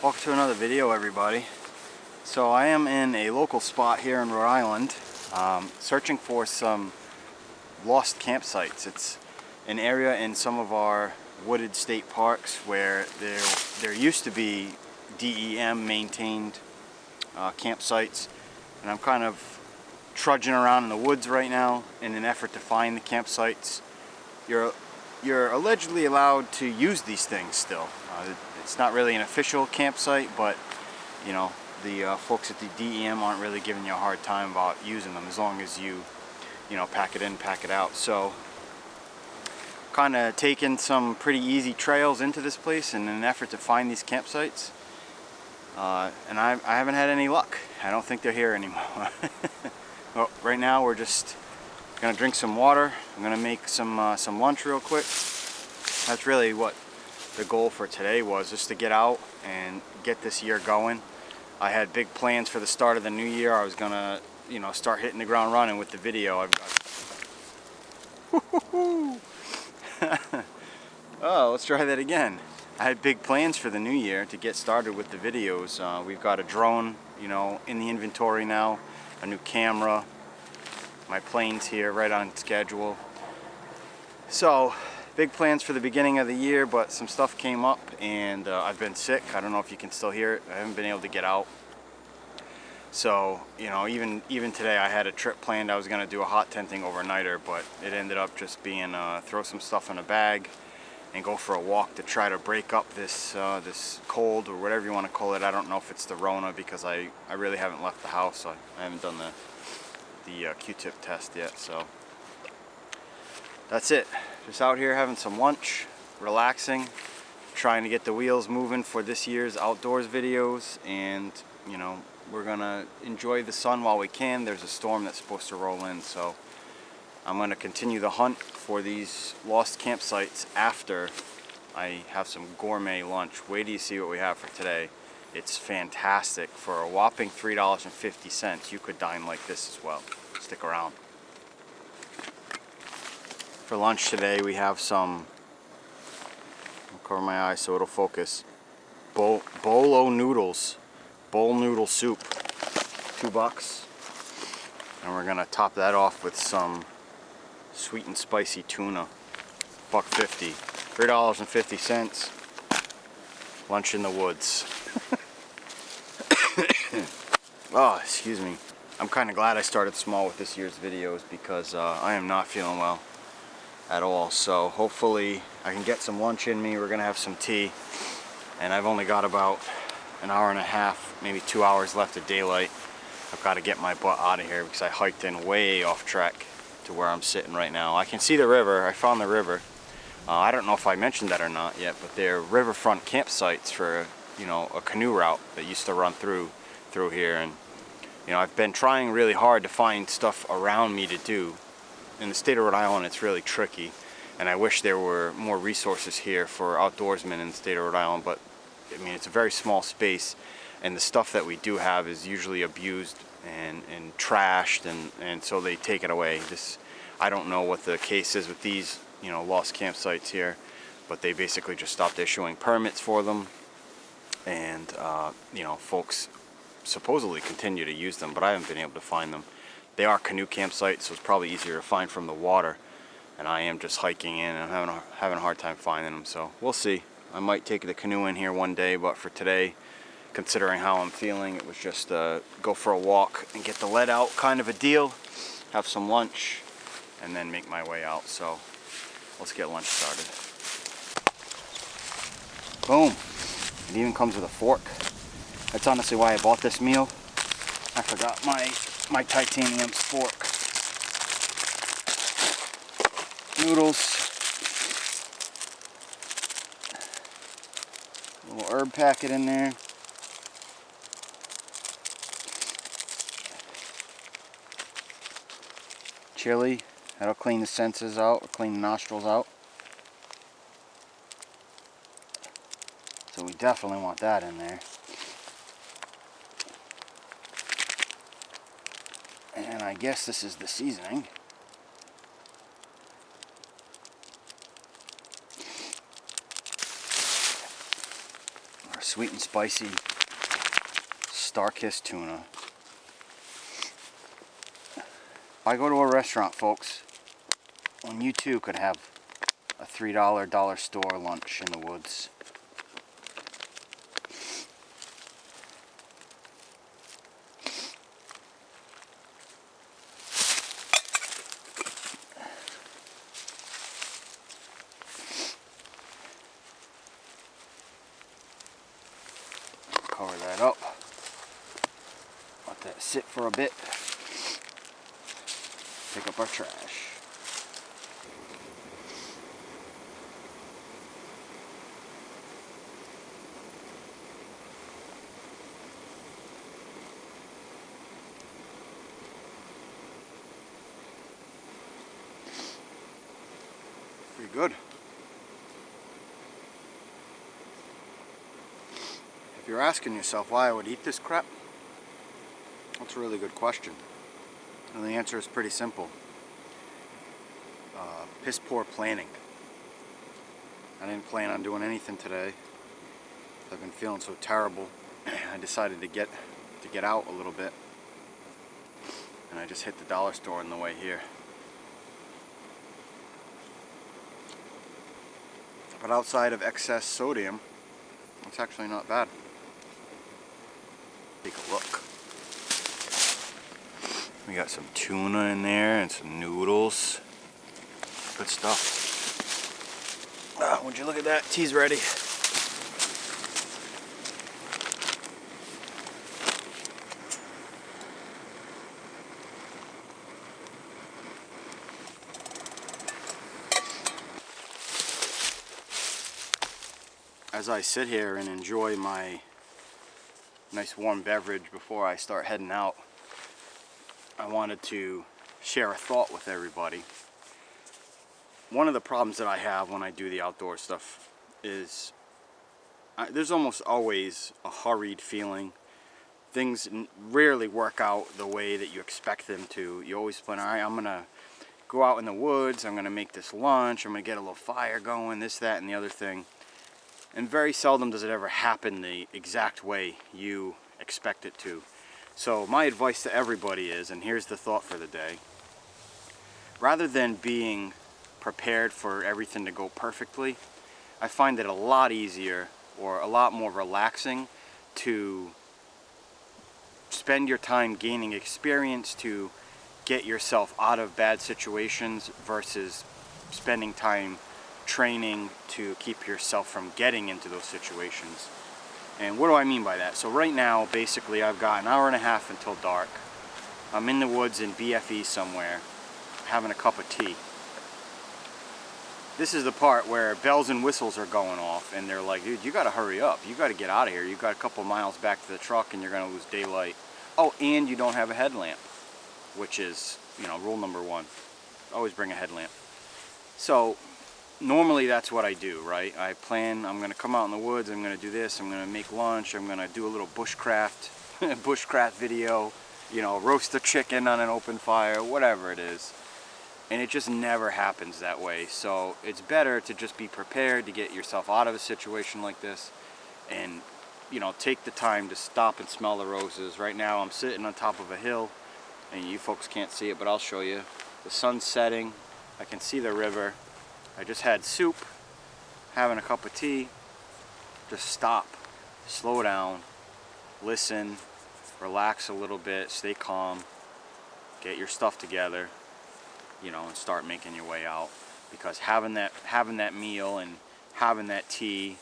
Welcome to another video, everybody. So I am in a local spot here in Rhode Island, searching for some lost campsites. It's an area in some of our wooded state parks where there used to be DEM maintained campsites, and I'm kind of trudging around in the woods right now in an effort to find the campsites. You're allegedly allowed to use these things still. It's not really an official campsite, but you know, the folks at the DEM aren't really giving you a hard time about using them as long as you know, pack it in, pack it out. So kind of taking some pretty easy trails into this place in an effort to find these campsites, and I haven't had any luck. I don't think they're here anymore. Well, right now we're just gonna drink some water. I'm gonna make some lunch real quick. That's really what the goal for today was, just to get out and get this year going. I had big plans for the start of the new year. I was gonna, you know, start hitting the ground running with the video. Oh, let's try that again. I had big plans for the new year to get started with the videos. We've got a drone, you know, in the inventory now, a new camera, my plane's here right on schedule. So big plans for the beginning of the year, but some stuff came up and I've been sick. I don't know if you can still hear it. I haven't been able to get out. So, you know, even today I had a trip planned. I was going to do a hot tenting overnighter, but it ended up just being throw some stuff in a bag and go for a walk to try to break up this this cold, or whatever you want to call it. I don't know if it's the Rona, because I really haven't left the house. So I haven't done the Q-tip test yet. So that's it. Just out here having some lunch, relaxing, trying to get the wheels moving for this year's outdoors videos, and you know, we're gonna enjoy the sun while we can. There's a storm that's supposed to roll in, so I'm gonna continue the hunt for these lost campsites after I have some gourmet lunch. Wait till you see what we have for today. It's fantastic. For a whopping $3.50, you could dine like this as well. Stick around. For lunch today, we have some, I'll cover my eyes so it'll focus, bolo noodles, bowl noodle soup, $2. And we're gonna top that off with some sweet and spicy tuna, $1.50, $3.50, lunch in the woods. Oh, excuse me. I'm kind of glad I started small with this year's videos, because I am not feeling well at all. So hopefully I can get some lunch in me. We're gonna have some tea, and I've only got about an hour and a half, maybe 2 hours left of daylight. I've got to get my butt out of here because I hiked in way off track to where I'm sitting right now. I can see the river. I found the river. I don't know if I mentioned that or not yet, but they're riverfront campsites for, you know, a canoe route that used to run through here. And you know, I've been trying really hard to find stuff around me to do. In the state of Rhode Island, it's really tricky, and I wish there were more resources here for outdoorsmen in the state of Rhode Island, but I mean, it's a very small space, and the stuff that we do have is usually abused and trashed, and so they take it away. I don't know what the case is with these, you know, lost campsites here, but they basically just stopped issuing permits for them, and you know, folks supposedly continue to use them, but I haven't been able to find them. They are canoe campsites, so it's probably easier to find from the water, and I am just hiking in and I'm having a hard time finding them. So we'll see. I might take the canoe in here one day, but for today, considering how I'm feeling, it was just go for a walk and get the lead out kind of a deal, have some lunch, and then make my way out. So let's get lunch started. Boom. It even comes with a fork. That's honestly why I bought this meal. I forgot my titanium fork. Noodles. A little herb packet in there. Chili. That'll clean the senses out, or clean the nostrils out. So we definitely want that in there. And I guess this is the seasoning. sweet and spicy Star-Kissed tuna. If I go to a restaurant, folks, when you too could have a $3 dollar store lunch in the woods. Cover that up. Let that sit for a bit. Pick up our trash. Pretty good. If you're asking yourself why I would eat this crap, that's a really good question. And the answer is pretty simple. Piss poor planning. I didn't plan on doing anything today. I've been feeling so terrible. I decided to get out a little bit. And I just hit the dollar store on the way here. But outside of excess sodium, it's actually not bad. Take a look. We got some tuna in there and some noodles. Good stuff. Would you look at that? Tea's ready. As I sit here and enjoy my nice warm beverage before I start heading out, I wanted to share a thought with everybody. One of the problems that I have when I do the outdoor stuff is there's almost always a hurried feeling. Things rarely work out the way that you expect them to. You always plan, all right, I'm gonna go out in the woods, I'm gonna make this lunch, I'm gonna get a little fire going, this, that, and the other thing. And very seldom does it ever happen the exact way you expect it to. So my advice to everybody is, and here's the thought for the day, rather than being prepared for everything to go perfectly, I find it a lot easier or a lot more relaxing to spend your time gaining experience to get yourself out of bad situations versus spending time training to keep yourself from getting into those situations. And what do I mean by that? So right now, basically, I've got an hour and a half until dark. I'm in the woods in BFE somewhere, having a cup of tea. This is the part where bells and whistles are going off, and they're like, dude, you gotta hurry up. You gotta get out of here. You got a couple miles back to the truck, and you're gonna lose daylight. Oh, and you don't have a headlamp, which is, you know, rule number one. Always bring a headlamp. So normally that's what I do, right? I plan, I'm gonna come out in the woods, I'm gonna do this, I'm gonna make lunch, I'm gonna do a little bushcraft video, you know, roast a chicken on an open fire, whatever it is. And it just never happens that way. So it's better to just be prepared to get yourself out of a situation like this and, you know, take the time to stop and smell the roses. Right now I'm sitting on top of a hill, and you folks can't see it, but I'll show you. The sun's setting, I can see the river. I just had soup, having a cup of tea. Just stop, slow down, listen, relax a little bit, stay calm, get your stuff together, you know, and start making your way out. Because having that meal and having that tea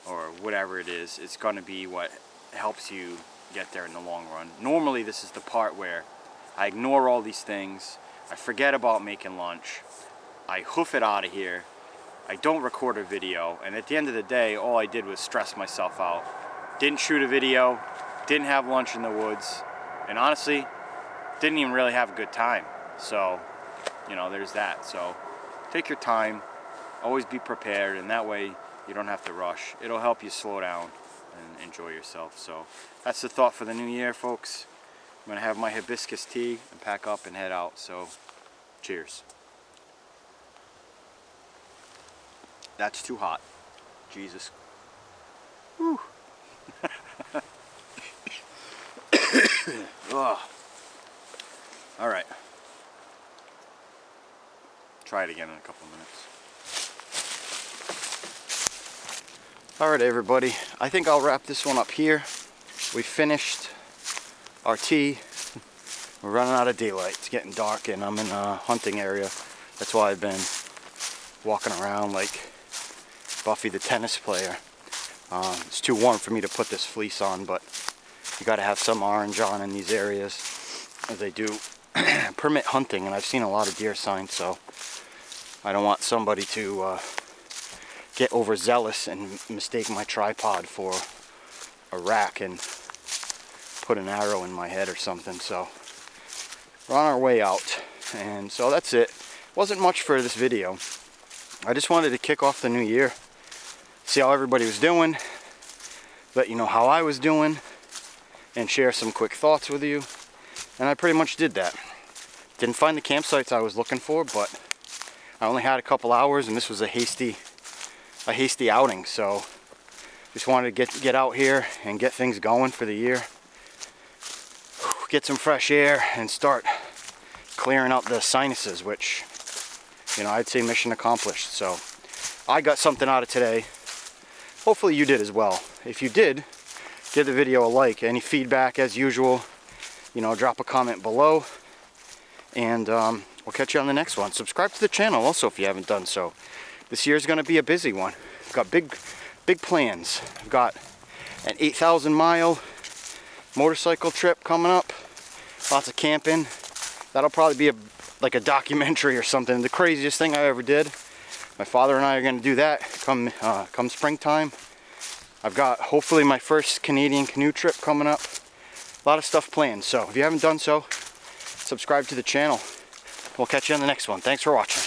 or whatever it is, it's going to be what helps you get there in the long run. Normally this is the part where I ignore all these things, I forget about making lunch, I hoof it out of here, I don't record a video, and at the end of the day, all I did was stress myself out. Didn't shoot a video, didn't have lunch in the woods, and honestly, didn't even really have a good time. So, you know, there's that. So, take your time, always be prepared, and that way you don't have to rush. It'll help you slow down and enjoy yourself. So, that's the thought for the new year, folks. I'm gonna have my hibiscus tea and pack up and head out. So, cheers. That's too hot. Jesus. Whew. Oh. All right. Try it again in a couple minutes. All right, everybody. I think I'll wrap this one up here. We finished our tea. We're running out of daylight. It's getting dark, and I'm in a hunting area. That's why I've been walking around like Buffy the tennis player. It's too warm for me to put this fleece on, but you got to have some orange on in these areas, as they do permit hunting, and I've seen a lot of deer signs, so I don't want somebody to get overzealous and mistake my tripod for a rack and put an arrow in my head or something. So we're on our way out, and so that's it. Wasn't much for this video. I just wanted to kick off the new year, see how everybody was doing, let you know how I was doing, and share some quick thoughts with you. And I pretty much did that. Didn't find the campsites I was looking for, but I only had a couple hours, and this was a hasty outing. So just wanted to get out here and get things going for the year. Get some fresh air and start clearing out the sinuses, which, you know, I'd say mission accomplished. So I got something out of today. Hopefully you did as well. If you did, give the video a like. Any feedback, as usual, you know, drop a comment below. And we'll catch you on the next one. Subscribe to the channel also if you haven't done so. This year's going to be a busy one. I've got big plans. I've got an 8,000 mile motorcycle trip coming up. Lots of camping. That'll probably be like a documentary or something. The craziest thing I ever did. My father and I are going to do that come springtime. I've got hopefully my first Canadian canoe trip coming up. A lot of stuff planned. So if you haven't done so, subscribe to the channel. We'll catch you on the next one. Thanks for watching.